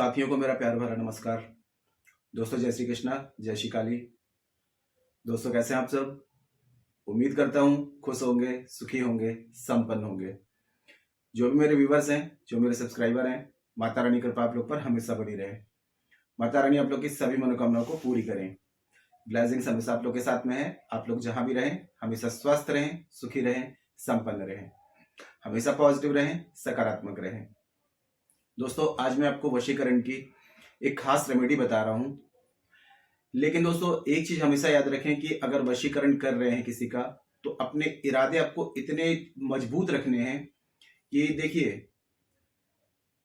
साथियों को मेरा प्यार भरा नमस्कार। दोस्तों जय श्री कृष्णा, जय श्री काली। दोस्तों कैसे हैं आप सब? उम्मीद करता हूं खुश होंगे, सुखी होंगे, संपन्न होंगे। जो भी मेरे व्यूवर्स हैं, जो मेरे सब्सक्राइबर हैं, माता रानी कृपा आप लोग पर हमेशा बनी रहे। माता रानी आप लोग की सभी मनोकामनाओं को पूरी करें। ब्लेसिंग्स हमेशा आप लोग के साथ में है। आप लोग जहां भी रहें हमेशा स्वस्थ रहें, सुखी रहें, संपन्न रहें, हमेशा पॉजिटिव रहें, सकारात्मक रहें। दोस्तों आज मैं आपको वशीकरण की एक खास रेमेडी बता रहा हूं। लेकिन दोस्तों एक चीज हमेशा याद रखें कि अगर वशीकरण कर रहे हैं किसी का, तो अपने इरादे आपको इतने मजबूत रखने हैं कि देखिए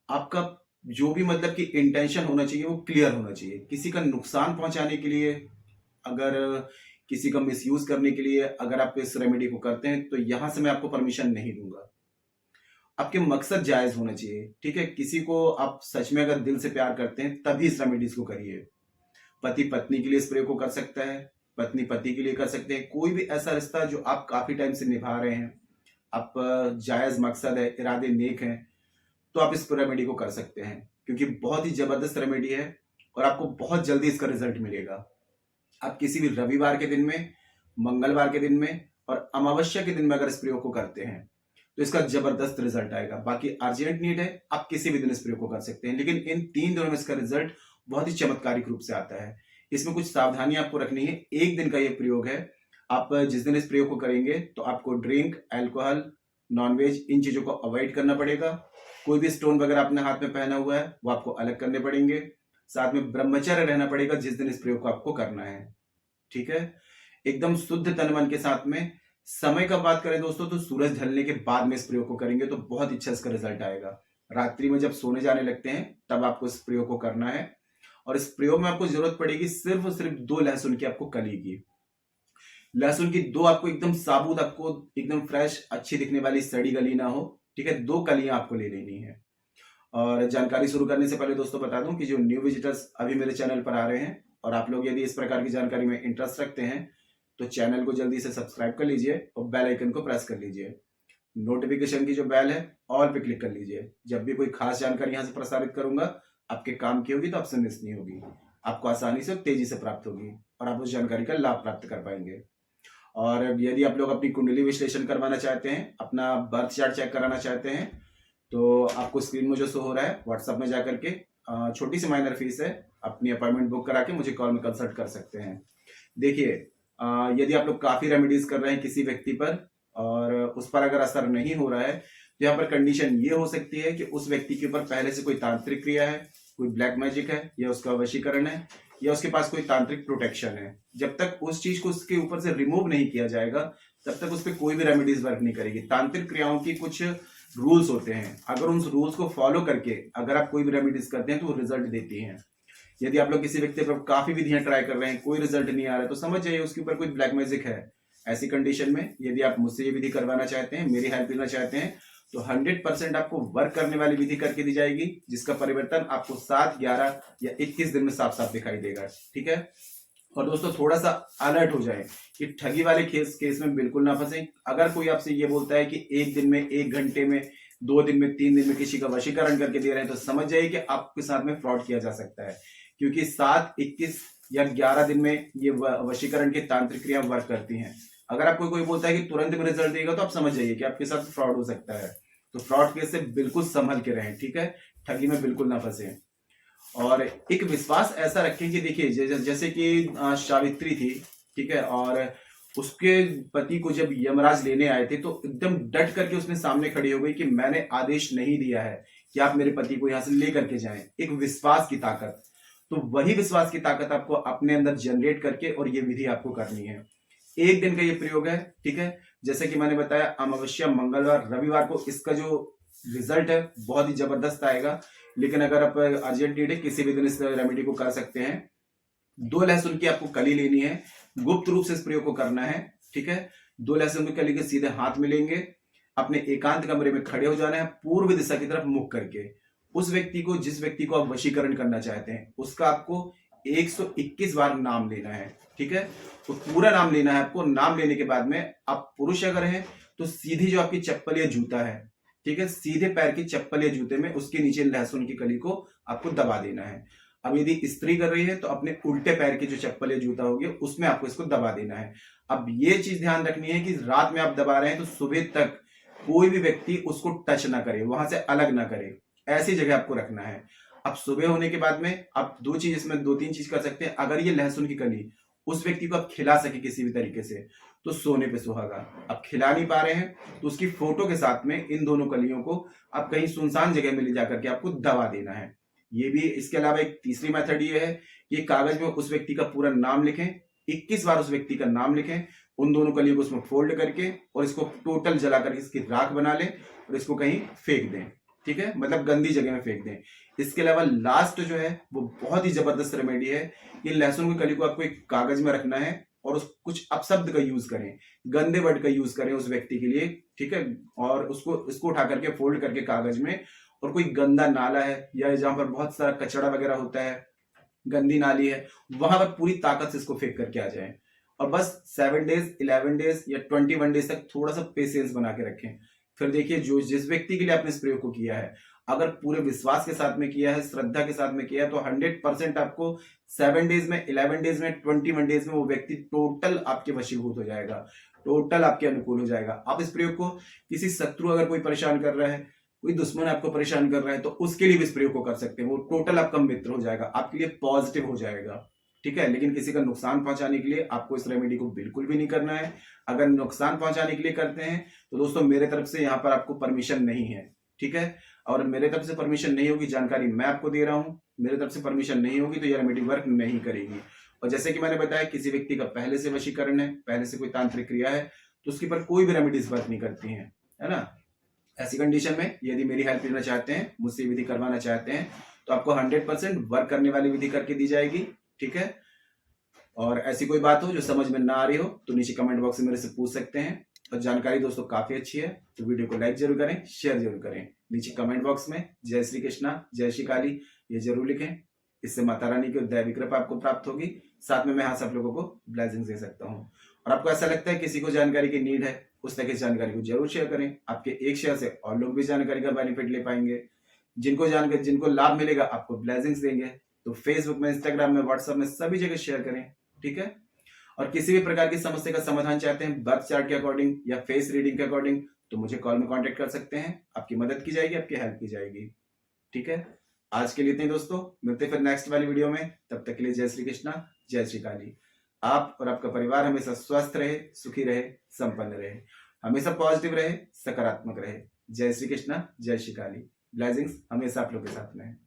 आपका जो भी मतलब कि इंटेंशन होना चाहिए वो क्लियर होना चाहिए। किसी का नुकसान पहुंचाने के लिए, अगर किसी का मिसयूज करने के लिए अगर आप इस रेमेडी को करते हैं तो यहां से मैं आपको परमिशन नहीं दूंगा। आपके मकसद जायज होना चाहिए, ठीक है। किसी को आप सच में अगर दिल से प्यार करते हैं तभी इस रेमेडीज को करिए। पति पत्नी के लिए इस प्रयोग को कर सकता है, पत्नी पति के लिए कर सकते हैं। कोई भी ऐसा रिश्ता जो आप काफी टाइम से निभा रहे हैं, आप जायज मकसद है, इरादे नेक हैं, तो आप इस रेमेडी को कर सकते हैं, क्योंकि बहुत ही जबरदस्त रेमेडी है और आपको बहुत जल्दी इसका रिजल्ट मिलेगा। आप किसी भी रविवार के दिन में, मंगलवार के दिन में और अमावस्या के दिन में अगर इस प्रयोग को करते हैं तो इसका जबरदस्त रिजल्ट आएगा। बाकी अर्जेंट नीड है, आप किसी भी दिन इस प्रयोग को कर सकते हैं, लेकिन इन 3 दिनों में इसका रिजल्ट बहुत ही चमत्कारिक रूप से आता है। इसमें कुछ सावधानी आपको रखनी है। एक दिन का ये प्रयोग है। आप जिस दिन इस प्रयोग को करेंगे तो आपको ड्रिंक, अल्कोहल, नॉनवेज, इन चीजों को अवॉइड करना पड़ेगा। कोई भी स्टोन वगैरह अपने हाथ में पहना हुआ है वो आपको अलग करने पड़ेंगे। साथ में ब्रह्मचर्य रहना पड़ेगा जिस दिन इस प्रयोग को आपको करना है, ठीक है। एकदम शुद्ध तन मन के साथ में। समय का बात करें दोस्तों तो सूरज ढलने के बाद में इस प्रयोग को करेंगे तो बहुत अच्छा इसका रिजल्ट आएगा। रात्रि में जब सोने जाने लगते हैं तब आपको इस प्रयोग को करना है। और इस प्रयोग में आपको जरूरत पड़ेगी सिर्फ और सिर्फ 2 लहसुन की, आपको कली की। लहसुन की 2 आपको एकदम साबुत, आपको एकदम फ्रेश, अच्छी दिखने वाली, सड़ी गली ना हो, ठीक है। 2 कलियां आपको ले लेनी है। और जानकारी शुरू करने से पहले दोस्तों बता दूं कि जो न्यू विजिटर्स अभी मेरे चैनल पर आ रहे हैं और आप लोग यदि इस प्रकार की जानकारी में इंटरेस्ट रखते हैं तो चैनल को जल्दी से सब्सक्राइब कर लीजिए और बेल आइकन को प्रेस कर लीजिए। नोटिफिकेशन की जो बेल है ऑल पे क्लिक कर लीजिए। जब भी कोई खास जानकारी यहां से प्रसारित करूंगा आपके काम की होगी तो आपसे मिस नहीं होगी, आपको आसानी से तेजी से प्राप्त होगी और आप उस जानकारी का लाभ प्राप्त कर पाएंगे। और यदि आप लोग अपनी कुंडली विश्लेषण करवाना चाहते हैं, अपना बर्थ चार्ट चेक कराना चाहते हैं, तो आपको स्क्रीन में जो शो हो रहा है व्हाट्सएप में जाकर के छोटी सी माइनर फीस है, अपनी अपॉइंटमेंट बुक करा के मुझे कॉल में कंसल्ट कर सकते हैं। देखिए यदि आप लोग काफी रेमेडीज कर रहे हैं किसी व्यक्ति पर और उस पर अगर असर नहीं हो रहा है तो यहाँ पर कंडीशन ये हो सकती है कि उस व्यक्ति के ऊपर पहले से कोई तांत्रिक क्रिया है, कोई ब्लैक मैजिक है, या उसका वशीकरण है, या उसके पास कोई तांत्रिक प्रोटेक्शन है। जब तक उस चीज को उसके ऊपर से रिमूव नहीं किया जाएगा तब तक उस पर कोई भी रेमेडीज वर्क नहीं करेगी। तांत्रिक क्रियाओं की कुछ रूल्स होते हैं, अगर उन रूल्स को फॉलो करके अगर आप कोई भी रेमेडीज करते हैं तो वो रिजल्ट देती हैं। यदि आप लोग किसी व्यक्ति पर काफी विधियां ट्राई कर रहे हैं, कोई रिजल्ट नहीं आ रहा है, तो समझ जाइए उसके ऊपर कोई ब्लैक मैजिक है। ऐसी कंडीशन में यदि आप मुझसे ये विधि करवाना चाहते हैं, मेरी हेल्प लेना चाहते हैं, तो 100% आपको वर्क करने वाली विधि करके दी जाएगी, जिसका परिवर्तन आपको 7, 11 या 21 दिन में साफ साफ दिखाई देगा, ठीक है। और दोस्तों थोड़ा सा अलर्ट हो जाए कि ठगी वाले केस में बिल्कुल ना फंसे। अगर कोई आपसे ये बोलता है कि 1 दिन में, 1 घंटे में, 2 दिन में, 3 दिन में किसी का वशीकरण करके दे रहे हैं, तो समझ जाइए कि आपके साथ में फ्रॉड किया जा सकता है, क्योंकि 7, 21 या 11 दिन में ये वशीकरण की तांत्रिक क्रिया वर्क करती हैं। अगर आपको कोई बोलता है कि तुरंत में रिजल्ट देगा तो आप समझ जाइए कि आपके साथ फ्रॉड हो सकता है। तो फ्रॉड केस से बिल्कुल संभल के रहें, ठीक है। ठगी में बिल्कुल ना फंसे। और एक विश्वास ऐसा रखें कि देखिए जैसे कि सावित्री थी, ठीक है, और उसके पति को जब यमराज लेने आए थे तो एकदम डट करके उसने सामने खड़ी हो गई कि मैंने आदेश नहीं दिया है कि आप मेरे पति को यहां से लेकर के जाएं। एक विश्वास की ताकत, तो वही विश्वास की ताकत आपको अपने अंदर जनरेट करके और ये विधि आपको करनी है। 1 दिन का ये प्रयोग है, ठीक है। जैसे कि मैंने बताया अमावस्या, मंगलवार, रविवार को इसका जो रिजल्ट है बहुत ही जबरदस्त आएगा। लेकिन अगर आप अर्जेंट नीड है किसी भी दिन इस रेमेडी को कर सकते हैं। 2 लहसुन की आपको कली लेनी है, गुप्त रूप से इस प्रयोग को करना है, ठीक है। 2 लहसुन की कली के सीधे हाथ में लेंगे, अपने एकांत कमरे में खड़े हो जाना है, पूर्व दिशा की तरफ मुख करके। उस व्यक्ति को, जिस व्यक्ति को आप वशीकरण करना चाहते हैं, उसका आपको 121 बार नाम लेना है, ठीक है। तो पूरा नाम लेना है आपको। नाम लेने के बाद में आप पुरुष अगर हैं तो सीधी जो आपकी चप्पल या जूता है ठीक है, सीधे पैर की चप्पल या जूते में उसके नीचे लहसुन की कली को आपको दबा देना है। अब यदि स्त्री कर रही है तो अपने उल्टे पैर की जो चप्पल या जूता होगी उसमें आपको इसको दबा देना है। अब ये चीज ध्यान रखनी है कि रात में आप दबा रहे हैं तो सुबह तक कोई भी व्यक्ति उसको टच ना करे, वहां से अलग ना करे, ऐसी जगह आपको रखना है। अब सुबह होने के बाद में आप दो चीज इसमें दो तीन चीज कर सकते हैं। अगर ये लहसुन की कली उस व्यक्ति को आप खिला सके किसी भी तरीके से तो सोने पे सुहागा। अब खिला नहीं पा रहे हैं तो उसकी फोटो के साथ में इन दोनों कलियों को आप कहीं सुनसान जगह में ले जाकर के आपको दबा देना है। ये भी, इसके अलावा एक तीसरी मेथड ये है कि कागज में उस व्यक्ति का पूरा नाम लिखें, 21 बार उस व्यक्ति का नाम लिखें, उन दोनों कलियों को उसमें फोल्ड करके और इसको टोटल जला करके इसकी राख बना लें और इसको कहीं फेंक दें। ठीक है, मतलब गंदी जगह में फेंक दें। इसके अलावा लास्ट जो है वो बहुत ही जबरदस्त रेमेडी है। ये लहसुन की कली को आपको एक कागज में रखना है और उस कुछ अपशब्द का यूज करें, गंदे वर्ड का यूज करें उस व्यक्ति के लिए। ठीक है, और इसको उठा करके फोल्ड करके कागज में, और कोई गंदा नाला है या जहां पर बहुत सारा कचड़ा वगैरह होता है, गंदी नाली है, वहां पर पूरी ताकत से इसको फेंक करके आ जाए। और बस 7 डेज 11 डेज या 21 डेज तक थोड़ा सा पेशेंस बना के रखें। फिर देखिए, जो जिस व्यक्ति के लिए आपने इस प्रयोग को किया है, अगर पूरे विश्वास के साथ में किया है, श्रद्धा के साथ में किया है, तो 100% आपको 7 डेज में, 11 डेज में, 21 डेज में वो व्यक्ति टोटल आपके वशीभूत हो जाएगा, टोटल आपके अनुकूल हो जाएगा। आप इस प्रयोग को किसी शत्रु अगर कोई परेशान कर रहा है, कोई दुश्मन आपको परेशान कर रहा है, तो उसके लिए भी इस प्रयोग को कर सकते हैं। वो टोटल आपका मित्र हो जाएगा, आपके लिए पॉजिटिव हो जाएगा। ठीक है, लेकिन किसी का नुकसान पहुंचाने के लिए आपको इस रेमेडी को बिल्कुल भी नहीं करना है। अगर नुकसान पहुंचाने के लिए करते हैं तो दोस्तों मेरे तरफ से यहाँ पर आपको परमिशन नहीं है। ठीक है, और मेरे तरफ से परमिशन नहीं होगी, जानकारी मैं आपको दे रहा हूँ, मेरे तरफ से परमिशन नहीं होगी तो यह रेमेडी वर्क नहीं करेगी। और जैसे कि मैंने बताया, किसी व्यक्ति का पहले से वशीकरण है, पहले से कोई तांत्रिक क्रिया है, तो उसके पर कोई भी रेमेडीज वर्क नहीं करती है ना। ऐसी कंडीशन में यदि मेरी हेल्प लेना चाहते हैं, मुझसे विधि करवाना चाहते हैं, तो आपको 100% वर्क करने वाली विधि करके दी जाएगी। ठीक है, और ऐसी कोई बात हो जो समझ में ना आ रही हो तो नीचे कमेंट बॉक्स में मेरे से पूछ सकते हैं। और जानकारी दोस्तों काफी अच्छी है तो वीडियो को लाइक जरूर करें, शेयर जरूर करें। नीचे कमेंट बॉक्स में जय श्री कृष्णा, जय श्री काली ये जरूर लिखें, इससे माता रानी की दैवी कृपा आपको प्राप्त होगी। साथ में मैं यहाँ सब लोगों को ब्लेसिंग्स दे सकता हूँ। और आपको ऐसा लगता है किसी को जानकारी की नीड है, उस तरह की जानकारी को जरूर शेयर करें। आपके एक शेयर से और लोग भी जानकारी का बेनिफिट ले पाएंगे। जिनको लाभ मिलेगा आपको ब्लेसिंग्स देंगे। तो फेसबुक में, इंस्टाग्राम में, व्हाट्सएप में सभी जगह शेयर करें। ठीक है, और किसी भी प्रकार की समस्या का समाधान चाहते हैं बर्थ चार्ट के अकॉर्डिंग या फेस रीडिंग के अकॉर्डिंग, तो मुझे कॉल में कांटेक्ट कर सकते हैं। आपकी मदद की जाएगी, आपकी हेल्प की जाएगी। ठीक है, आज के लिए इतने दोस्तों, मिलते फिर नेक्स्ट वाली वीडियो में। तब तक के लिए जय श्री कृष्णा, जय श्री काली। आप और आपका परिवार हमेशा स्वस्थ रहे, सुखी रहे, संपन्न रहे, हमेशा पॉजिटिव रहे, सकारात्मक रहे। जय श्री कृष्णा, जय श्री काली। ब्लेसिंग्स हमेशा आप लोग के साथ में है।